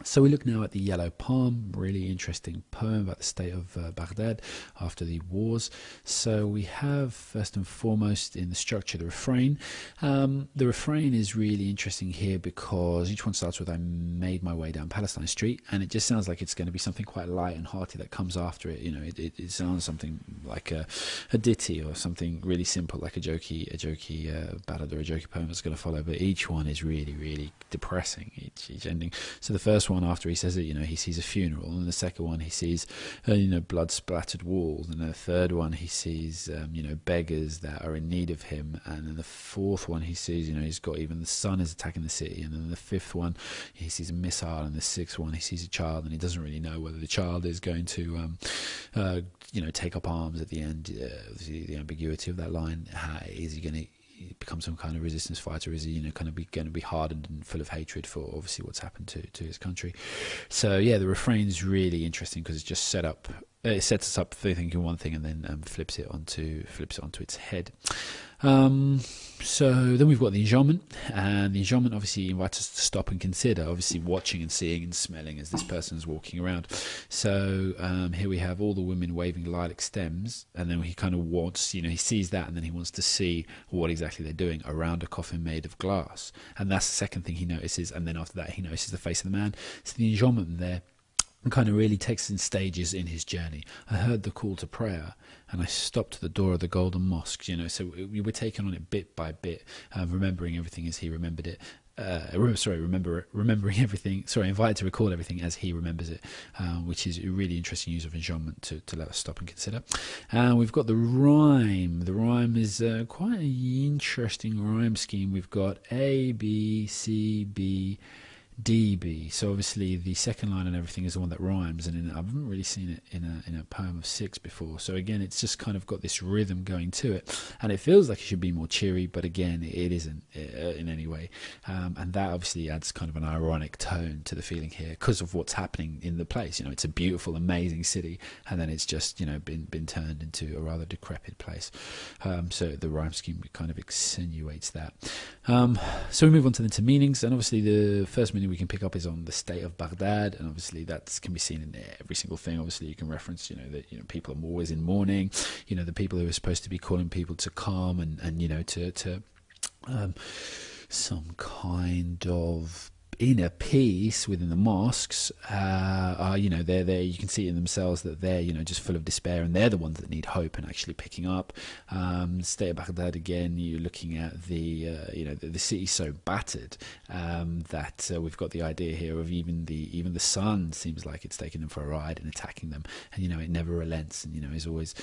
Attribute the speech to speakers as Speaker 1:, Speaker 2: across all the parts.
Speaker 1: So we look now at the Yellow Palm, really interesting poem about the state of Baghdad after the wars. So we have, first and foremost, in the structure, the refrain. The refrain is really interesting here because each one starts with "I made my way down Palestine Street," and it just sounds like it's going to be something quite light and hearty that comes after it. You know, it sounds something like a ditty or something really simple, like a jokey ballad or a jokey poem that's going to follow. But each one is really, really depressing. Each ending. So the first one, after he says it, you know, he sees a funeral, and the second one he sees blood splattered walls, and the third one he sees beggars that are in need of him, and then the fourth one he sees, he's got even the sun is attacking the city, and then the fifth one he sees a missile, and the sixth one he sees a child, and he doesn't really know whether the child is going to take up arms at the end. The ambiguity of that line, is he going to become some kind of resistance fighter? Is he going to be hardened and full of hatred for obviously what's happened to his country? So yeah, the refrain is really interesting because it's just it sets us up for thinking one thing and then flips it onto its head. So then we've got the enjambment, and the enjambment obviously invites us to stop and consider, obviously watching and seeing and smelling as this person is walking around. So here we have all the women waving lilac stems, and then he kind of wants, he sees that, and then he wants to see what exactly they're doing around a coffin made of glass, and that's the second thing he notices. And then after that he notices the face of the man. So the enjambment there kind of really takes in stages in his journey. I heard the call to prayer, and I stopped at the door of the Golden Mosque. So we were taking on it bit by bit, remembering everything as he remembered it. Remembering everything. Invited to recall everything as he remembers it, which is a really interesting use of enjambment to let us stop and consider. And we've got the rhyme. The rhyme is quite an interesting rhyme scheme. We've got A, B, C, B, DB. So obviously the second line and everything is the one that rhymes, and I haven't really seen it in a poem of 6 before. So again, it's just kind of got this rhythm going to it, and it feels like it should be more cheery, but again, it isn't in any way. And that obviously adds kind of an ironic tone to the feeling here because of what's happening in the place. It's a beautiful, amazing city, and then it's just been turned into a rather decrepit place. So the rhyme scheme kind of accentuates that. So we move on to meanings, and obviously the first meaning we can pick up is on the state of Baghdad, and obviously that can be seen in every single thing. Obviously you can reference that people are always in mourning, the people who are supposed to be calling people to calm and to some kind of inner peace within the mosques, are they're there. You can see in themselves that they're just full of despair, and they're the ones that need hope and actually picking up. State of Baghdad, again, you're looking at the city's so battered that we've got the idea here of even the sun seems like it's taking them for a ride and attacking them, and it never relents, and is always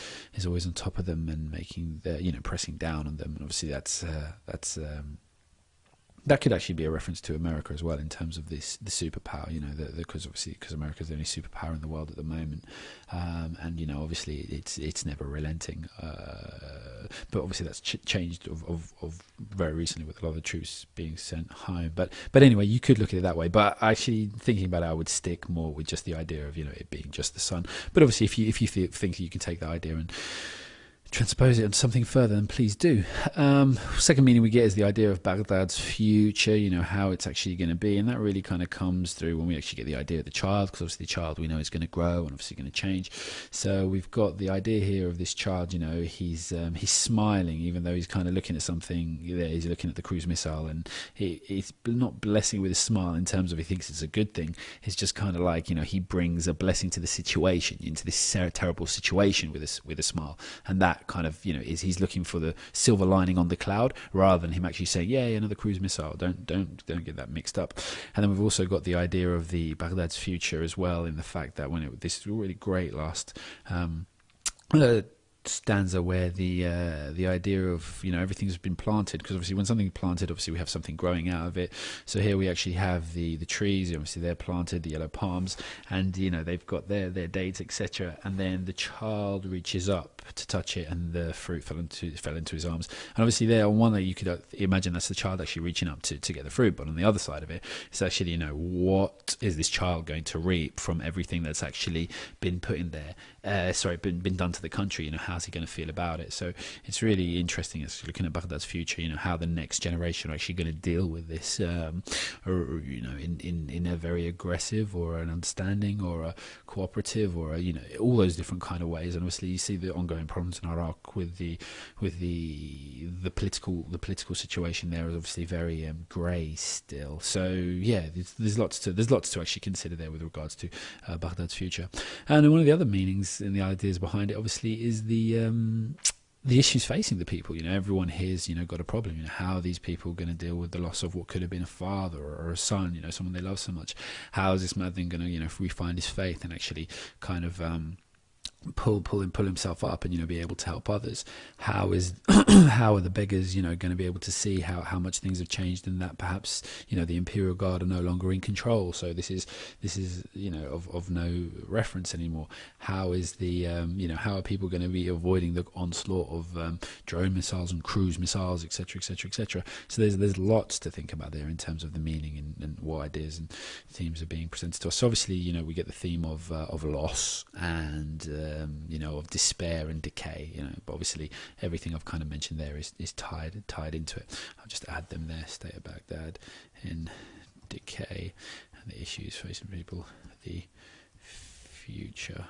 Speaker 1: on top of them and making pressing down on them. And obviously that could actually be a reference to America as well, in terms of the superpower, because America is the only superpower in the world at the moment, and obviously it's never relenting, but obviously that's changed of very recently with a lot of the troops being sent home. But anyway, you could look at it that way. But actually, thinking about it, I would stick more with just the idea of it being just the sun. But obviously, if you think you can take that idea and transpose it on something further, then please do. Second meaning we get is the idea of Baghdad's future, how it's actually going to be, and that really kind of comes through when we actually get the idea of the child, because obviously the child we know is going to grow and obviously going to change. So we've got the idea here of this child, he's smiling even though he's kind of looking at something. He's looking at the cruise missile, and he's not blessing with a smile in terms of he thinks it's a good thing. It's just kind of like he brings a blessing to the situation, into this terrible situation with a smile, and that kind of is he's looking for the silver lining on the cloud rather than him actually saying another cruise missile. Don't get that mixed up. And then we've also got the idea of the Baghdad's future as well, in the fact that this is really great last stanza where the idea of everything's been planted, because obviously when something's planted, obviously we have something growing out of it. So here we actually have the trees, obviously they're planted, the yellow palms, and they've got their dates, etc. And then the child reaches up to touch it, and the fruit fell into his arms. And obviously, there on one that you could imagine that's the child actually reaching up to get the fruit, but on the other side of it, it's actually, you know, what is this child going to reap from everything that's actually been put in there? Been done to the country. You know, how's he going to feel about it? So it's really interesting. It's looking at Baghdad's future. You know, how the next generation are actually going to deal with this, or you know, in a very aggressive or an understanding or a cooperative or a, you know, all those different kind of ways. And obviously, you see the ongoing problems in Iraq with the political situation there is obviously very grey still. So yeah, there's lots to actually consider there with regards to Baghdad's future. And one of the other meanings and the ideas behind it obviously is the issues facing the people. You know, everyone here's, you know, got a problem. You know, how are these people going to deal with the loss of what could have been a father or a son, you know, someone they love so much? How is this man then going to, you know, refine his faith and actually kind of pull himself up and, you know, be able to help others? How is how are the beggars, you know, going to be able to see how much things have changed, and that perhaps, you know, the Imperial Guard are no longer in control, so this is you know, of no reference anymore? How is the you know, how are people going to be avoiding the onslaught of drone missiles and cruise missiles, etc., etc., etc.? So there's lots to think about there in terms of the meaning and what ideas and themes are being presented to us. So obviously, you know, we get the theme of loss and you know, of despair and decay, you know, but obviously everything I've kind of mentioned there is tied into it. I'll just add them there: State of Baghdad in decay and the issues facing people, the future.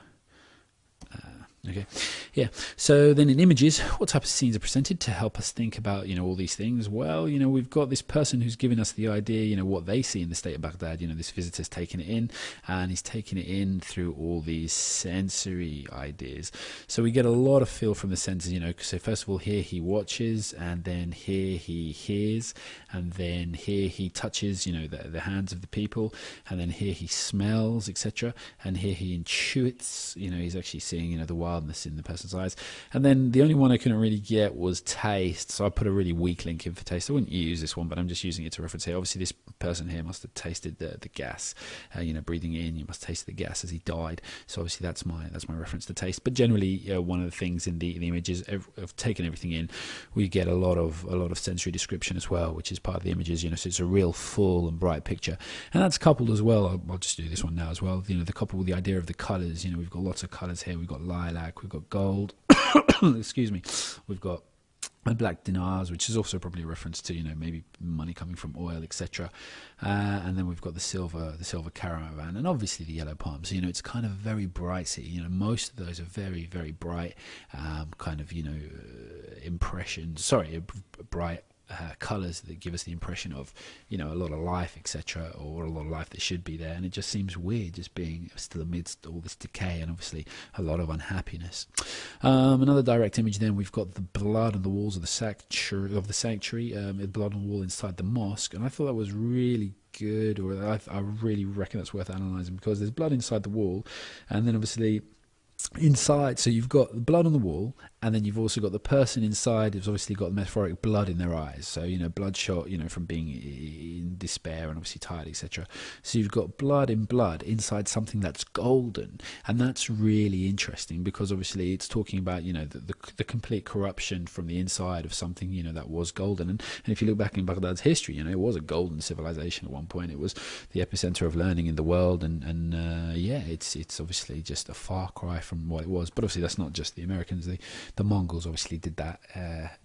Speaker 1: Okay, yeah. So then in images, what type of scenes are presented to help us think about, you know, all these things? Well, you know, we've got this person who's giving us the idea, you know, what they see in the state of Baghdad. You know, this visitor's taking it in, and he's taking it in through all these sensory ideas. So we get a lot of feel from the senses, you know. So first of all, here he watches, and then here he hears, and then here he touches, you know, the hands of the people, and then here he smells, etc., and here he intuits, you know, he's actually seeing, you know, the wildness in the person's eyes. And then the only one I couldn't really get was taste, so I put a really weak link in for taste. I wouldn't use this one, but I'm just using it to reference here. Obviously, this person here must have tasted the gas, you know, breathing in, you must taste the gas as he died. So obviously that's my reference to taste. But generally, one of the things in the images of taking everything in, we get a lot of sensory description as well, which is part of the images. You know, so it's a real full and bright picture, and that's coupled as well. I'll just do this one now as well. You know, the coupled with the idea of the colours. You know, we've got lots of colours here. We've got lilac, we've got gold. Excuse me. We've got black dinars, which is also probably a reference to, you know, maybe money coming from oil, etc. And then we've got the silver caravan, and obviously the yellow palms. So, you know, it's kind of a very bright city. You know, most of those are very, very bright, kind of, you know, bright colours that give us the impression of, you know, a lot of life, etc., or a lot of life that should be there. And it just seems weird just being still amidst all this decay and obviously a lot of unhappiness. Another direct image, then we've got the blood on the walls of the sanctuary, blood on the wall inside the mosque, and I thought that was really good, or I really reckon that's worth analysing, because there's blood inside the wall, and then obviously inside, so you've got the blood on the wall, and then you've also got the person inside who's obviously got metaphoric blood in their eyes, so, you know, bloodshot, you know, from being in despair and obviously tired, etc. So you've got blood in blood inside something that's golden, and that's really interesting, because obviously it's talking about, you know, the complete corruption from the inside of something, you know, that was golden. And if you look back in Baghdad's history, you know, it was a golden civilization at one point. It was the epicenter of learning in the world, and yeah, it's obviously just a far cry from what it was. But obviously that's not just the Americans. The Mongols obviously did that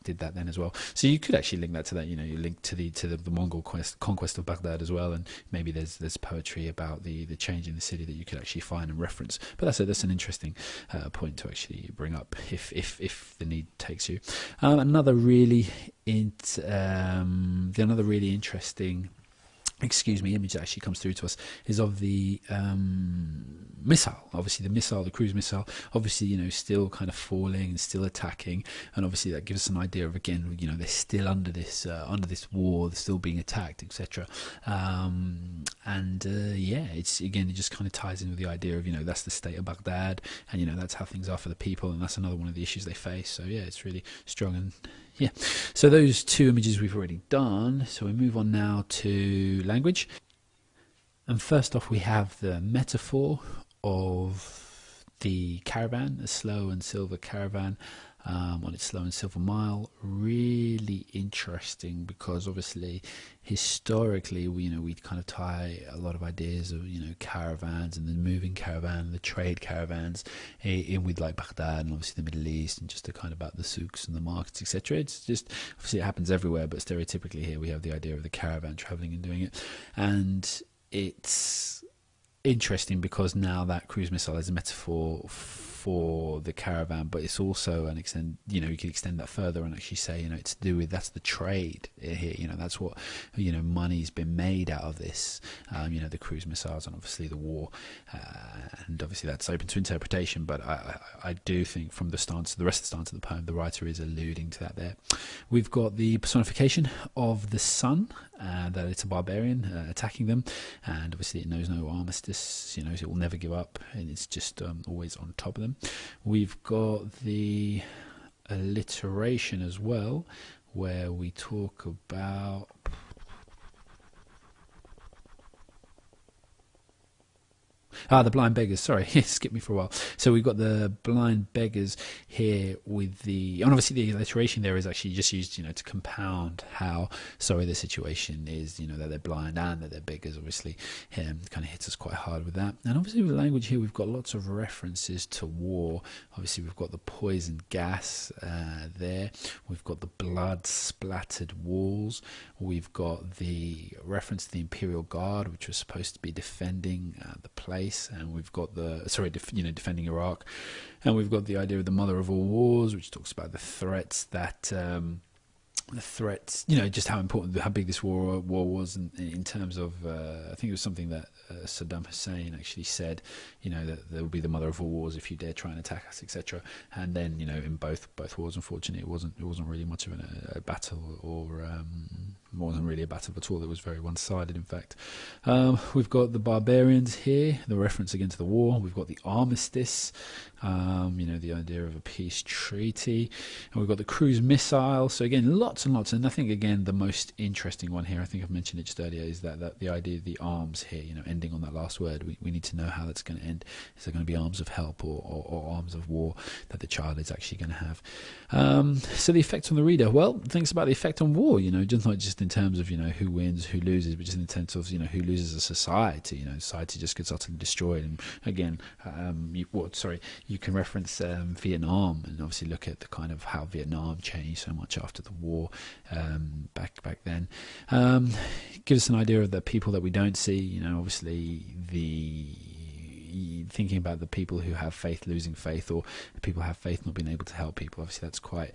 Speaker 1: then as well. So you could actually link that to that. You know, you link to the Mongol conquest of Baghdad as well, and maybe there's poetry about the change in the city that you could actually find and reference. But that's an interesting point to actually bring up if the need takes you. Another really interesting image that actually comes through to us is of the missile. Obviously the cruise missile, obviously, you know, still kind of falling and still attacking, and obviously that gives us an idea of, again, you know, they're still under this war, they're still being attacked, etc. Yeah, it's, again, it just kind of ties in with the idea of, you know, that's the state of Baghdad, and, you know, that's how things are for the people, and that's another one of the issues they face. So yeah, it's really strong. And yeah, so those two images we've already done. So we move on now to language. And first off, we have the metaphor of the caravan, the Slow and Silver caravan, on its Slow and Silver Mile, really interesting because obviously historically we kind of tie a lot of ideas of caravans and the moving caravan, the trade caravans in with like Baghdad and obviously the Middle East, and just the kind of about the souks and the markets, etc. It's just obviously it happens everywhere, but stereotypically here we have the idea of the caravan traveling and doing it, and it's interesting because now that cruise missile is a metaphor for the caravan, but it's also an extend. You could extend that further and actually say, it's to do with that's the trade here. That's what money's been made out of this. The cruise missiles and obviously the war, and obviously that's open to interpretation. But I do think from the rest of the stance of the poem, the writer is alluding to that there. We've got the personification of the sun. That it's a barbarian attacking them, and obviously it knows no armistice. It will never give up, and it's just always on top of them. We've got the alliteration as well, where we talk about. The blind beggars, sorry, it skipped me for a while. So we've got the blind beggars here with and obviously the alliteration there is actually just used, to compound how sorry the situation is, that they're blind and that they're beggars, obviously, kind of hits us quite hard with that. And obviously with the language here, we've got lots of references to war. Obviously we've got the poison gas there. We've got the blood splattered walls. We've got the reference to the Imperial Guard, which was supposed to be defending the place. And we've got defending Iraq, and we've got the idea of the mother of all wars, which talks about the threats that just how important, how big this war was in terms of I think it was something that Saddam Hussein actually said, that there will be the mother of all wars if you dare try and attack us, etc. And then in both wars, unfortunately, it wasn't really much of a battle, or wasn't really a battle at all. It was very one-sided, in fact. We've got the barbarians here, the reference again to the war. We've got the armistice, the idea of a peace treaty, and we've got the cruise missile. So again, lots and lots. And I think again the most interesting one here, I think I've mentioned it just earlier, is that the idea of the arms here. Ending on that last word. We need to know how that's going to end. Is there going to be arms of help or arms of war that the child is actually going to have? So the effect on the reader. Well, thinks about the effect on war. Just not just in terms of who wins, who loses, but just in terms of who loses a society. Society just gets utterly destroyed. And again, you can reference Vietnam and obviously look at the kind of how Vietnam changed so much after the war back then. It gives us an idea of the people that we don't see. Obviously thinking about the people who have faith losing faith, or the people who have faith not being able to help people. Obviously that's quite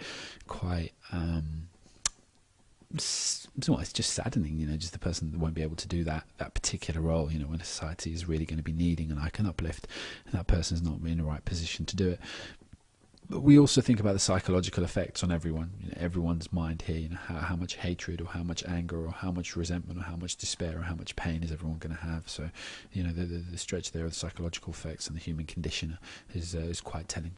Speaker 1: it's just saddening, just the person that won't be able to do that particular role, when a society is really going to be needing an icon uplift, and that person is not in the right position to do it. But we also think about the psychological effects on everyone, everyone's mind here, how much hatred or how much anger or how much resentment or how much despair or how much pain is everyone going to have. So, the stretch there of the psychological effects and the human condition is quite telling.